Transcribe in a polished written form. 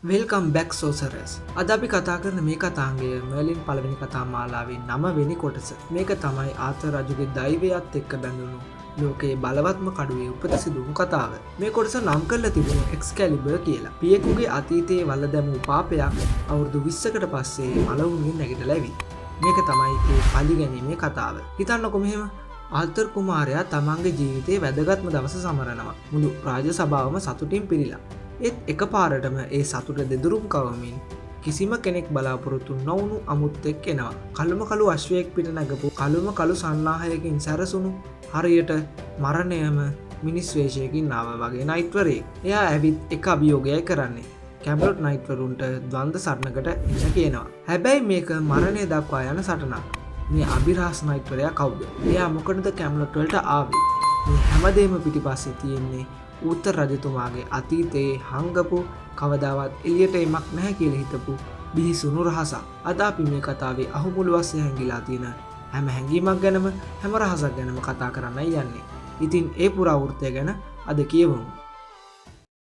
Welcome back සෝසරස්. අද අපි කතා කරන මේ කතාංගය මර්ලින් පළවෙනි කතා මාලාවේ 9 කොටස. මේක තමයි ආතර් රජුගේ දෛවයත් එක්ක බැඳුණු ලෝකයේ බලවත්ම කඩුවේ උපත සිදුවුණු කතාව. මේ කොටස නම් කරලා තිබුණේ එක්ස්කැලිබර් කියලා. පියෙකුගේ අතීතයේ වල දැමූ පාපයක් අවුරුදු 20කට පස්සේ මලවුන්ගෙන් නැගිටලා ඇවිත්. මේක තමයි ඒ පලි ගැනීමේ කතාව. හිතන්නකො මෙහෙම ආතර් කුමාරයා තමන්ගේ ජීවිතයේ වැදගත්ම දවස සමරනවා. මුළු රාජ සභාවම සතුටින් පිරීලා. ඒත් එක පාරටම ඒ සතුට දෙදුරුම් කවමින් කිසිම කෙනෙක් බලාපොරොත්තු නොවුණු අමුත්තෙක් එනවා. කළුම කළු අශ්වයෙක් පිට නැගපු කළුම කළු සන්නාහයකින් සැරසුණු හරියට මරණයම මිනිස් වේශයකින් ආව වගේ නයිට්වරයෙක්. එයා ඇවිත් එක අභියෝගයයි කරන්නේ. කැමරොට් නයිට්වරුන්ට ද්වන්ද සටනකට එන්න කියනවා. හැබැයි මේක මරණය දක්වා යන සටනක්. මේ අභිරහස් නයිට්වරයා කවුද? එයා මොකටද කැමරොට් වලට ආවේ? මේ හැමදේම පිටිපස්සේ තියෙන්නේ උත්තර රජතුමාගේ අතීතයේ හංගපු කවදාවත් එළියට එමක් නැහැ කියලා හිතපු බිහිසුණු රහසක්. අද අපි මේ කතාවේ අහුමුළු වශයෙන් හැංගිලා තියෙන හැම හැඟීමක් ගැනම හැම රහසක් ගැනම කතා කරන්නයි යන්නේ. ඉතින් ඒ පුරාවෘත්තය ගැන අද කියවමු.